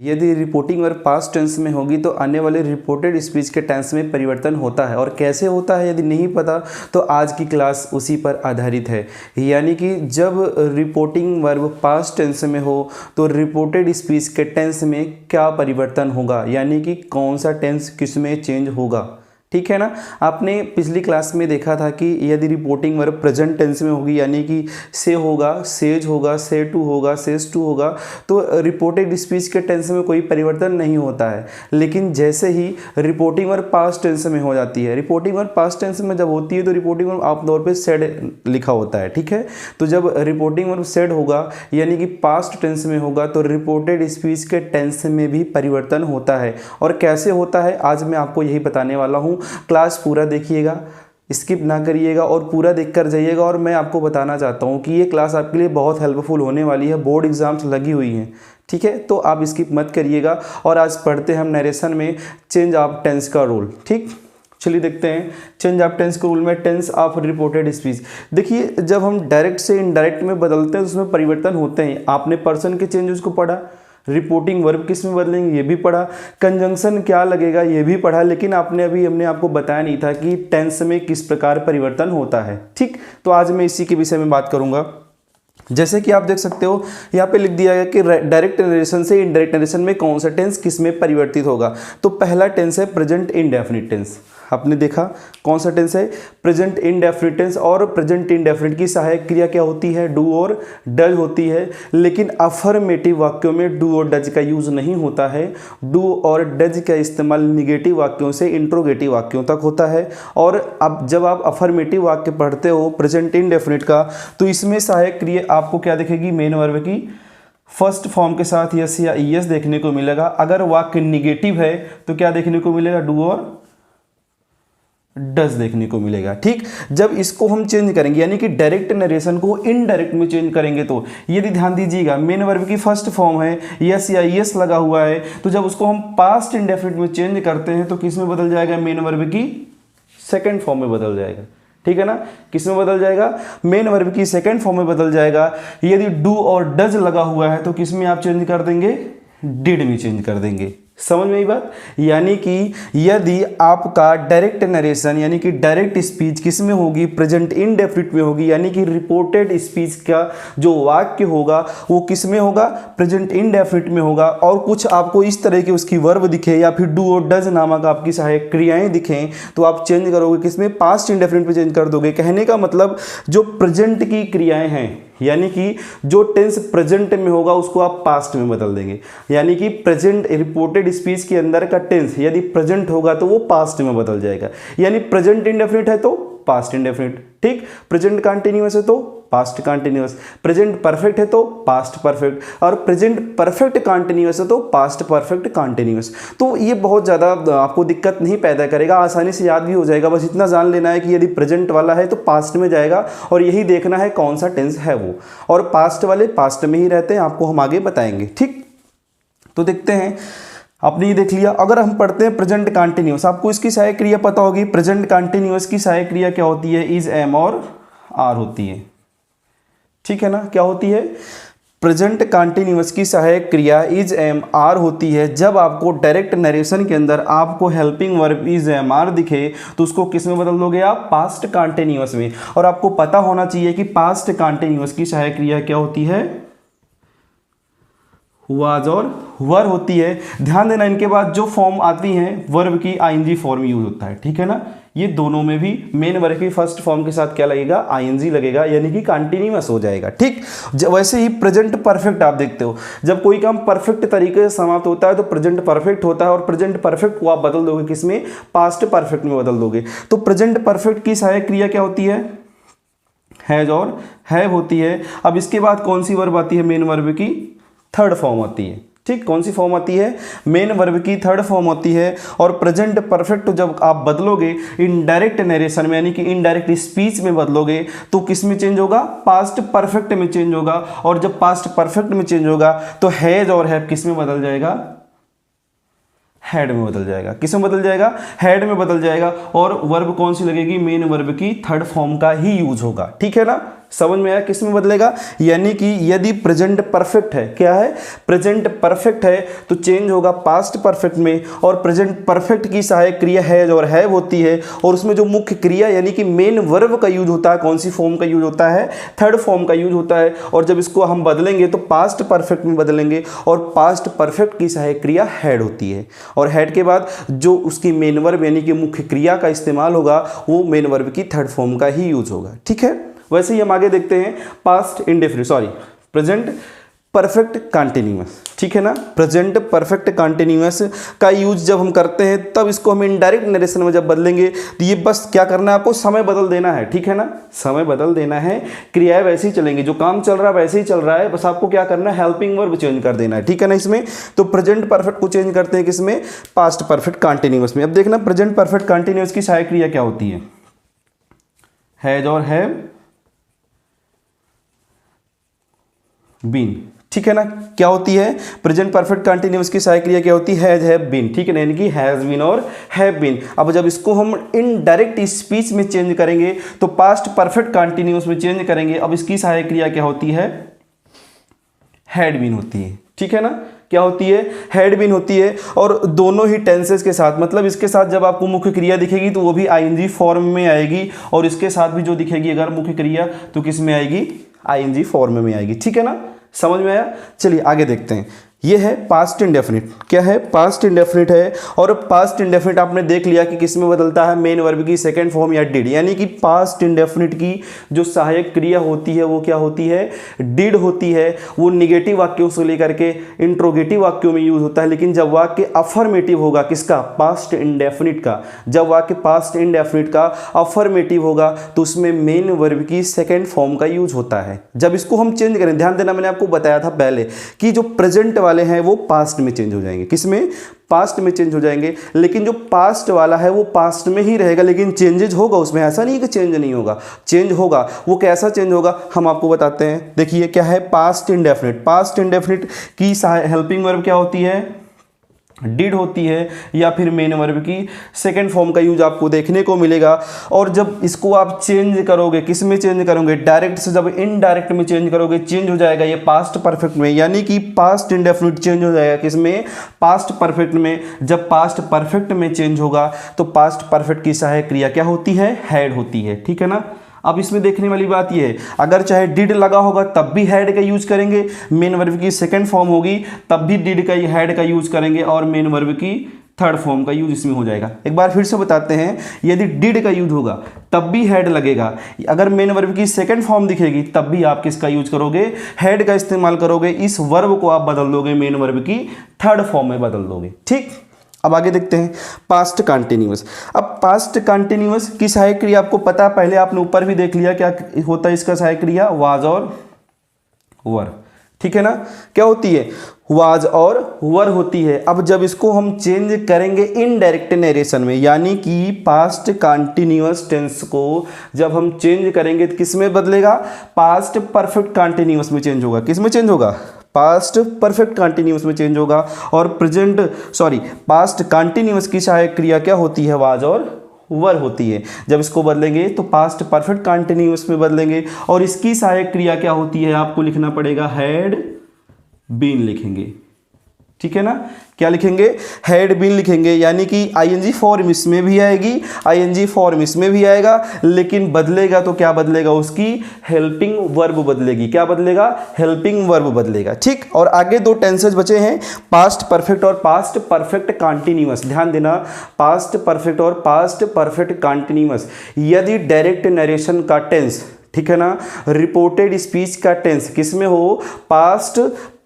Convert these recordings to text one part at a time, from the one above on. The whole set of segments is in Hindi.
यदि रिपोर्टिंग वर्ब पास्ट टेंस में होगी तो आने वाले रिपोर्टेड स्पीच के टेंस में परिवर्तन होता है। और कैसे होता है यदि नहीं पता तो आज की क्लास उसी पर आधारित है। यानी कि जब रिपोर्टिंग वर्ब पास्ट टेंस में हो तो रिपोर्टेड स्पीच के टेंस में क्या परिवर्तन होगा, यानी कि कौन सा टेंस किस में चेंज होगा। ठीक है ना। आपने पिछली क्लास में देखा था कि यदि रिपोर्टिंग वर्ब प्रेजेंट टेंस में होगी, यानी कि से होगा, सेज होगा, से टू होगा, सेज टू होगा, तो रिपोर्टेड स्पीच के टेंस में कोई परिवर्तन नहीं होता है। लेकिन जैसे ही रिपोर्टिंग वर्ब पास्ट टेंस में हो जाती है, रिपोर्टिंग वर्ब पास्ट टेंस में जब होती है तो रिपोर्टिंग वर्ब आमतौर पर सेड लिखा होता है। ठीक है। तो जब रिपोर्टिंग वर्ब सेड होगा यानी कि पास्ट टेंस में होगा तो रिपोर्टेड स्पीच के टेंस में भी परिवर्तन होता है। और कैसे होता है आज मैं आपको यही बताने वाला हूँ। क्लास पूरा देखिएगा, स्किप ना करिएगा और पूरा देखकर जाइएगा। और मैं आपको बताना चाहता हूँ कि ये क्लास आपके लिए बहुत हेल्पफुल होने वाली है। बोर्ड एग्जाम्स लगी हुई हैं, ठीक है, तो आप स्किप मत करिएगा। और आज पढ़ते हैं हम नरेशन में चेंज ऑफ टेंस का रूल। ठीक, चलिए देखते हैं चेंज ऑफ टेंस के रूल में टेंस ऑफ रिपोर्टेड स्पीच। देखिए, जब हम डायरेक्ट से इनडायरेक्ट में बदलते हैं तो उसमें परिवर्तन होते हैं। आपने पर्सन के चेंजेस को पढ़ा, रिपोर्टिंग वर्ब किस में बदलेंगे ये भी पढ़ा, कंजंक्शन क्या लगेगा ये भी पढ़ा। लेकिन हमने आपको बताया नहीं था कि टेंस में किस प्रकार परिवर्तन होता है। ठीक, तो आज मैं इसी के विषय में बात करूंगा। जैसे कि आप देख सकते हो यहाँ पे लिख दिया गया कि डायरेक्ट नरेशन से इनडायरेक्ट नरेशन में कौन सा टेंस किस में परिवर्तित होगा। तो पहला टेंस है प्रेजेंट इंडेफिनिट टेंस। आपने देखा कौन सा टेंस है, प्रेजेंट इंडेफिनिट टेंस। और प्रेजेंट इंडेफिनिट की सहायक क्रिया क्या होती है, डू और डज होती है। लेकिन अफर्मेटिव वाक्यों में डू और डज का यूज नहीं होता है। डू और डज का इस्तेमाल निगेटिव वाक्यों से इंट्रोगेटिव वाक्यों तक होता है। और अब जब आप अफर्मेटिव वाक्य पढ़ते हो प्रेजेंट इंडेफिनिट का तो इसमें सहायक क्रिया आपको क्या दिखेगी, मेन वर्ब की फर्स्ट फॉर्म के साथ यस या ईएस देखने को मिलेगा। अगर वाक्य निगेटिव है तो क्या देखने को मिलेगा, डू और डज देखने को मिलेगा। ठीक, जब इसको हम चेंज करेंगे यानी कि डायरेक्ट नरेशन को इनडायरेक्ट में चेंज करेंगे तो यदि ध्यान दीजिएगा मेन वर्ब की फर्स्ट फॉर्म है यस या यस लगा हुआ है, तो जब उसको हम पास्ट इंडेफिनिट में चेंज करते हैं तो किस में बदल जाएगा, मेन वर्ब की सेकेंड फॉर्म में बदल जाएगा। ठीक है ना, किस में बदल जाएगा, मेन वर्ब की सेकेंड फॉर्म में बदल जाएगा। यदि डू और डज लगा हुआ है तो किस में आप चेंज कर देंगे, डिड में चेंज कर देंगे। समझ में आई बात। यानी कि यदि आपका डायरेक्ट नरेशन यानी कि डायरेक्ट स्पीच किस में होगी, प्रेजेंट इंडेफिनिट में होगी, यानी कि रिपोर्टेड स्पीच का जो वाक्य होगा वो किस में होगा, प्रेजेंट इंडेफिनिट में होगा। और कुछ आपको इस तरह की उसकी वर्ब दिखे या फिर डू और डज नामक आपकी सहायक क्रियाएं दिखें तो आप चेंज करोगे किस में, पास्ट इंडेफिनिट में चेंज कर दोगे। कहने का मतलब जो प्रेजेंट की क्रियाएं हैं यानी कि जो टेंस प्रेजेंट में होगा उसको आप पास्ट में बदल देंगे। यानी कि प्रेजेंट रिपोर्टेड स्पीच के अंदर का टेंस यदि प्रेजेंट होगा तो वो पास्ट में बदल जाएगा। यानी प्रेजेंट इंडेफिनिट है तो पास्ट इंडेफिनिट, ठीक, प्रेजेंट कंटीन्यूअस है तो पास्ट कंटीन्यूअस, प्रेजेंट परफेक्ट है तो पास्ट परफेक्ट, और प्रेजेंट परफेक्ट कंटीन्यूअस है तो पास्ट परफेक्ट कंटीन्यूअस। तो ये बहुत ज़्यादा आपको दिक्कत नहीं पैदा करेगा, आसानी से याद भी हो जाएगा। बस इतना जान लेना है कि यदि प्रेजेंट वाला है तो पास्ट में जाएगा और यही देखना है कौन सा टेंस है वो, और पास्ट वाले पास्ट में ही रहते हैं, आपको हम आगे बताएंगे। ठीक, तो देखते हैं, आपने ये देख लिया। अगर हम पढ़ते हैं प्रेजेंट कंटीन्यूअस, आपको इसकी सहायक क्रिया पता होगी। प्रेजेंट कंटीन्यूअस की सहायक क्रिया क्या होती है, इज, एम और आर होती है। ठीक है ना, क्या होती है, प्रेजेंट कंटीन्यूअस की सहायक क्रिया इज, एम, आर होती है। जब आपको डायरेक्ट नरेशन के अंदर आपको helping verb is, am, are दिखे तो उसको किस में बदल दोगे आप, पास्ट कंटीन्यूअस में। और आपको पता होना चाहिए कि पास्ट कंटीन्यूअस की सहायक क्रिया क्या होती है, वाज और वर होती है। ध्यान देना, इनके बाद जो फॉर्म आती हैं वर्ब की आईएनजी फॉर्म यूज होता है। ठीक है ना, ये दोनों में भी मेन वर्ब की फर्स्ट फॉर्म के साथ क्या लगेगा, आईएनजी लगेगा, यानी कि कंटीन्यूअस हो जाएगा। ठीक, वैसे ही प्रेजेंट परफेक्ट आप देखते हो, जब कोई काम परफेक्ट तरीके से समाप्त होता है तो प्रेजेंट परफेक्ट होता है, और प्रेजेंट परफेक्ट को आप बदल दोगे किसमें, पास्ट परफेक्ट में बदल दोगे। तो प्रेजेंट परफेक्ट की सहायक क्रिया क्या होती है, हैज और हैव होती है। अब इसके बाद कौन सी वर्ब आती है, मेन वर्ब की थर्ड फॉर्म आती है। ठीक, कौन सी फॉर्म आती है, मेन वर्ब की थर्ड फॉर्म होती है। और प्रेजेंट परफेक्ट जब आप बदलोगे इनडायरेक्ट नरेशन में यानी कि इनडायरेक्ट स्पीच में बदलोगे तो किस में चेंज होगा, पास्ट परफेक्ट में चेंज होगा। और जब पास्ट परफेक्ट में चेंज होगा तो हैज और हैव किस में बदल जाएगा, हेड में बदल जाएगा। किस में बदल जाएगा, हेड में बदल जाएगा। और वर्ब कौन सी लगेगी, मेन वर्ब की थर्ड फॉर्म का ही यूज होगा। ठीक है ना, समझ में आया? किस में बदलेगा? यानी कि यदि प्रेजेंट परफेक्ट है, क्या है? प्रेजेंट परफेक्ट है तो चेंज होगा पास्ट परफेक्ट में, और प्रेजेंट परफेक्ट की सहायक क्रिया हैज और हैव होती है, और उसमें जो मुख्य क्रिया यानी कि मेन वर्ब का यूज होता है, कौन सी फॉर्म का यूज होता है? थर्ड फॉर्म का यूज होता है। और जब इसको हम बदलेंगे तो पास्ट परफेक्ट में बदलेंगे, और पास्ट परफेक्ट की सहायक क्रिया हैड होती है, और हैड के बाद जो उसकी मेन वर्ब यानी कि मुख्य क्रिया का इस्तेमाल होगा वो मेन वर्ब की थर्ड फॉर्म का ही यूज होगा। ठीक है, वैसे ही हम आगे देखते हैं past indefinite present perfect continuous. ठीक है ना, प्रेजेंट परफेक्ट कंटीन्यूअस का यूज जब हम करते हैं तब इसको हम इनडायरेक्ट नरेशन में जब बदलेंगे तो ये बस क्या करना है, आपको समय बदल देना है। ठीक है ना, समय बदल देना है, क्रियाएं वैसे ही चलेंगी, जो काम चल रहा है वैसे ही चल रहा है, बस आपको क्या करना है, हेल्पिंग वर्ब चेंज कर देना है। ठीक है ना, इसमें तो प्रेजेंट परफेक्ट को चेंज करते हैं किसमें? पास्ट परफेक्ट कंटीन्यूअस में। अब देखना प्रेजेंट परफेक्ट कंटीन्यूअस की सहायक क्रिया क्या होती है? हैज और हैव बीन। ठीक है ना, क्या होती है? प्रेजेंट परफेक्ट कंटीन्यूअस की सहायक क्रिया क्या होती है? Has have been. ठीक है ना, यानी कि हैज बीन और हैव बीन। अब जब इसको हम इनडायरेक्ट स्पीच में चेंज करेंगे तो पास्ट परफेक्ट कंटीन्यूअस में चेंज करेंगे। अब इसकी सहायक क्रिया क्या होती है? हैड बीन होती है। ठीक है ना, क्या होती है? हैड बीन होती है। और दोनों ही टेंसेस के साथ, मतलब इसके साथ जब आपको मुख्य क्रिया दिखेगी तो वो भी आईएनजी फॉर्म में आएगी, और इसके साथ भी जो दिखेगी अगर मुख्य क्रिया तो किस में आएगी? आईएनजी फॉर्म में आएगी। ठीक है ना, समझ में आया? चलिए आगे देखते हैं। ये है पास्ट इंडेफिनिट। क्या है? पास्ट इंडेफिनिट है। और पास्ट इंडेफिनिट आपने देख लिया कि किस में बदलता है? मेन वर्ब की सेकंड फॉर्म या डिड। यानी कि पास्ट इंडेफिनिट की जो सहायक क्रिया होती है वो क्या होती है? डिड होती है। वो निगेटिव वाक्यों से लेकर के इंट्रोगेटिव वाक्यों में यूज होता है, लेकिन जब वाक्य अफर्मेटिव होगा, किसका? पास्ट इंडेफिनिट का। जब वाक्य पास्ट इंडेफिनिट का अफर्मेटिव होगा तो उसमें मेन वर्ब की सेकेंड फॉर्म का यूज होता है। जब इसको हम चेंज करें, ध्यान देना, मैंने आपको बताया था पहले कि जो प्रेजेंट वाले हैं वो पास्ट में चेंज हो जाएंगे। किसमें? पास्ट में चेंज हो जाएंगे। लेकिन जो पास्ट वाला है वो पास्ट में ही रहेगा, लेकिन चेंजेज होगा उसमें, ऐसा नहीं कि चेंज नहीं होगा, चेंज होगा। वो कैसा चेंज होगा हम आपको बताते हैं। देखिए क्या है? Past indefinite. पास्ट इंडेफिनिट की हेल्पिंग वर्ब क्या होती है? डिड होती है, या फिर मेन वर्ब की सेकंड फॉर्म का यूज आपको देखने को मिलेगा। और जब इसको आप चेंज करोगे, किस में चेंज करोगे? डायरेक्ट से जब इनडायरेक्ट में चेंज करोगे, चेंज हो जाएगा ये पास्ट परफेक्ट में। यानी कि पास्ट इंडेफिनिट चेंज हो जाएगा किस में? पास्ट परफेक्ट में। जब पास्ट परफेक्ट में चेंज होगा तो पास्ट परफेक्ट की सहायक क्रिया क्या होती है? हैड होती है। ठीक है ना, अब इसमें देखने वाली बात यह है, अगर चाहे डिड लगा होगा तब भी हैड का यूज करेंगे, मेन वर्ब की सेकंड फॉर्म होगी तब भी डिड का हैड का यूज करेंगे, और मेन वर्ब की थर्ड फॉर्म का यूज इसमें हो जाएगा। एक बार फिर से बताते हैं, यदि डिड का यूज होगा तब भी हैड लगेगा, अगर मेन वर्ब की सेकंड फॉर्म दिखेगी तब भी आप किसका यूज करोगे? हैड का इस्तेमाल करोगे। इस वर्ब को आप बदल दोगे, मेन वर्ब की थर्ड फॉर्म में बदल दोगे। ठीक, अब आगे देखते हैं पास्ट कंटिन्यूअस। अब पास्ट कंटिन्यूअस की सहायक क्रिया आपको पता, पहले आपने ऊपर भी देख लिया क्या होता है इसका सहायक क्रिया? वाज और वर। ठीक है ना, क्या होती है? वाज और वर होती है। अब जब इसको हम चेंज करेंगे इनडायरेक्ट नरेशन में, यानी कि पास्ट कंटिन्यूअस टेंस को जब हम चेंज करेंगे तो किस में बदलेगा? पास्ट परफेक्ट कंटिन्यूअस में चेंज होगा। किस में चेंज होगा? पास्ट परफेक्ट कंटिन्यूअस में चेंज होगा। और पास्ट कंटिन्यूअस की सहायक क्रिया क्या होती है? वाज और वर होती है। जब इसको बदलेंगे तो पास्ट परफेक्ट कंटिन्यूअस में बदलेंगे, और इसकी सहायक क्रिया क्या होती है? आपको लिखना पड़ेगा हैड बीन लिखेंगे। ठीक है ना, क्या लिखेंगे? हैड बीन लिखेंगे। यानी कि आईएनजी फॉर्म इसमें भी आएगी, आईएनजी फॉर्म इसमें भी आएगा, लेकिन बदलेगा तो क्या बदलेगा? उसकी हेल्पिंग वर्ब बदलेगी। क्या बदलेगा? हेल्पिंग वर्ब बदलेगा। ठीक, और आगे दो टेंसेस बचे हैं, पास्ट परफेक्ट और पास्ट परफेक्ट कंटिन्यूअस। ध्यान देना, पास्ट परफेक्ट और पास्ट परफेक्ट कंटिन्यूअस। यदि डायरेक्ट नरेशन का टेंस, ठीक है ना, रिपोर्टेड स्पीच का टेंस किस में हो? पास्ट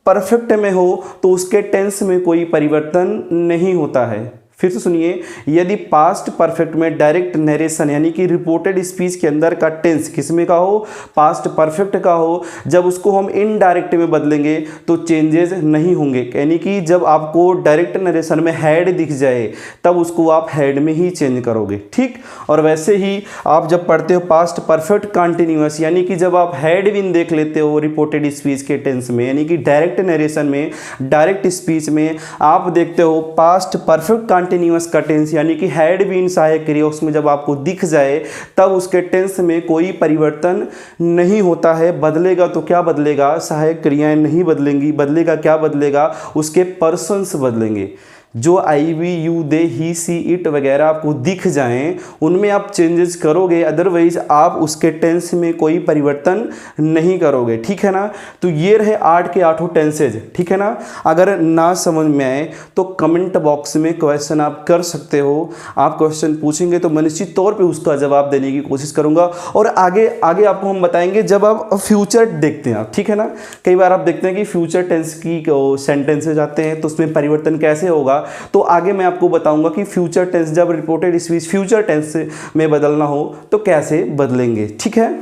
परफेक्ट में हो तो उसके टेंस में कोई परिवर्तन नहीं होता है। फिर से सुनिए, यदि पास्ट परफेक्ट में डायरेक्ट नरेशन यानी कि रिपोर्टेड स्पीच के अंदर का टेंस किसमें का हो? पास्ट परफेक्ट का हो, जब उसको हम इनडायरेक्ट में बदलेंगे तो चेंजेस नहीं होंगे। यानी कि जब आपको डायरेक्ट नरेशन में हैड दिख जाए तब उसको आप हैड में ही चेंज करोगे। ठीक, और वैसे ही आप जब पढ़ते हो पास्ट परफेक्ट कंटिन्यूअस, यानी कि जब आप हैड बीन देख लेते हो रिपोर्टेड स्पीच के टेंस में, यानी कि डायरेक्ट नरेशन में, डायरेक्ट स्पीच में आप देखते हो पास्ट परफेक्ट कंटिन्यूअस का टेंस यानी कि हैड बीन सहायक क्रिया उसमें जब आपको दिख जाए तब उसके टेंस में कोई परिवर्तन नहीं होता है। बदलेगा तो क्या बदलेगा, सहायक क्रियाएं नहीं बदलेंगी, बदलेगा क्या बदलेगा, उसके पर्सन्स बदलेंगे। जो I we you they he she it वगैरह आपको दिख जाएं उनमें आप चेंजेस करोगे, अदरवाइज आप उसके टेंस में कोई परिवर्तन नहीं करोगे। ठीक है ना। तो ये रहे 8 के 8 टेंसेज। ठीक है ना। अगर ना समझ में आए तो कमेंट बॉक्स में क्वेश्चन आप कर सकते हो। आप क्वेश्चन पूछेंगे तो मैं निश्चित तौर पे उसका जवाब देने की कोशिश करूंगा। और आगे आगे आपको हम बताएंगे जब आप फ्यूचर देखते हैं। ठीक है ना। कई बार आप देखते हैं कि फ्यूचर टेंस की सेंटेंसेज आते हैं तो उसमें परिवर्तन कैसे होगा, तो आगे मैं आपको बताऊंगा कि फ्यूचर टेंस जब रिपोर्टेड स्पीच फ्यूचर टेंस में बदलना हो तो कैसे बदलेंगे। ठीक है।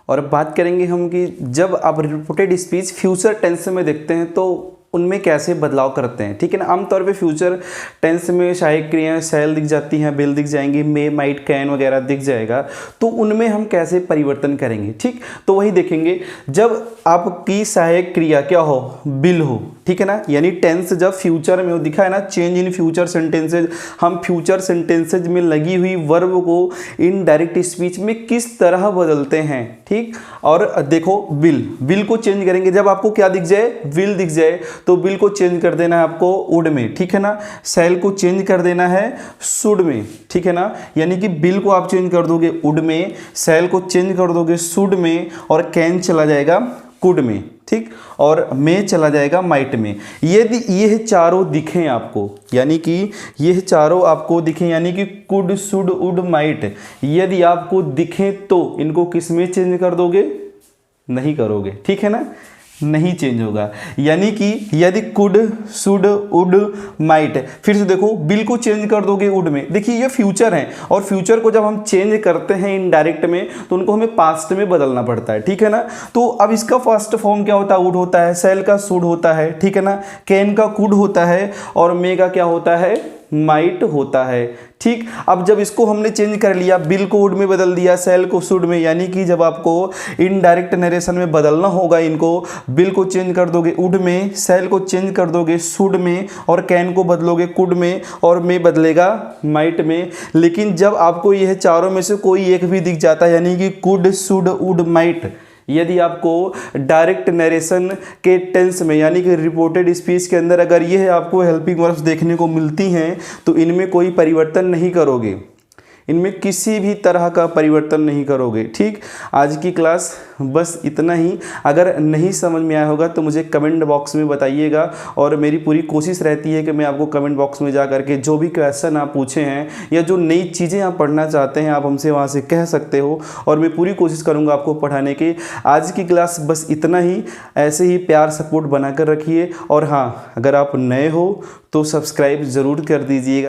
और बात करेंगे हम कि जब आप रिपोर्टेड स्पीच फ्यूचर टेंस में देखते हैं तो उनमें कैसे बदलाव करते हैं। ठीक है ना। आमतौर पे फ्यूचर टेंस में सहायक क्रियाएं शैल दिख जाती हैं, विल दिख जाएंगी, मे माइट कैन वगैरह दिख जाएगा, तो उनमें हम कैसे परिवर्तन करेंगे। ठीक, तो वही देखेंगे जब आपकी सहायक क्रिया क्या हो, विल हो। ठीक है ना। यानी टेंस जब फ्यूचर में हो, दिखा है ना चेंज इन फ्यूचर सेंटेंसेज, हम फ्यूचर सेंटेंसेज में लगी हुई वर्ब को इनडायरेक्ट स्पीच में किस तरह बदलते हैं। ठीक, और देखो विल को चेंज करेंगे जब आपको क्या दिख जाए, विल दिख जाए तो विल को चेंज कर देना है आपको वुड में। ठीक है ना। शैल को चेंज कर देना है शुड में। ठीक है ना। यानी कि विल को आप चेंज कर दोगे वुड में, शैल को चेंज कर दोगे शुड में, और कैन चला जाएगा कुड में। ठीक, और में चला जाएगा माइट में। यदि ये चारों दिखें आपको, यानी कि ये चारों आपको दिखें, यानी कि कुड शुड वुड माइट, यदि आपको दिखें तो इनको किस में चेंज कर दोगे, नहीं करोगे। ठीक है ना, नहीं चेंज होगा। यानी कि यदि कुड शुड वुड माइट, फिर से देखो विल को चेंज कर दोगे वुड में। देखिए ये फ्यूचर है और फ्यूचर को जब हम चेंज करते हैं इनडायरेक्ट में तो उनको हमें पास्ट में बदलना पड़ता है। ठीक है ना। तो अब इसका फर्स्ट फॉर्म क्या होता है, वुड होता है, शैल का शुड होता है। ठीक है ना। कैन का कुड होता है और मे का क्या होता है, माइट होता है। ठीक, अब जब इसको हमने चेंज कर लिया, विल को वुड में बदल दिया, शैल को शुड में, यानी कि जब आपको इनडायरेक्ट नरेशन में बदलना होगा इनको, विल को चेंज कर दोगे वुड में, शैल को चेंज कर दोगे शुड में, और कैन को बदलोगे कुड में, और में बदलेगा माइट में। लेकिन जब आपको यह चारों में से कोई एक भी दिख जाता है, यानी कि कुड शुड वुड माइट, यदि आपको डायरेक्ट नरेशन के टेंस में यानी कि रिपोर्टेड स्पीच के अंदर अगर यह आपको हेल्पिंग वर्ब्स देखने को मिलती हैं तो इनमें कोई परिवर्तन नहीं करोगे, इनमें किसी भी तरह का परिवर्तन नहीं करोगे। ठीक, आज की क्लास बस इतना ही। अगर नहीं समझ में आया होगा तो मुझे कमेंट बॉक्स में बताइएगा, और मेरी पूरी कोशिश रहती है कि मैं आपको कमेंट बॉक्स में जा करके जो भी क्वेश्चन आप पूछे हैं या जो नई चीज़ें आप पढ़ना चाहते हैं आप हमसे वहाँ से कह सकते हो, और मैं पूरी कोशिश करूँगा आपको पढ़ाने की। आज की क्लास बस इतना ही। ऐसे ही प्यार सपोर्ट बना कर रखिए, और हाँ, अगर आप नए हो तो सब्सक्राइब ज़रूर कर दीजिएगा।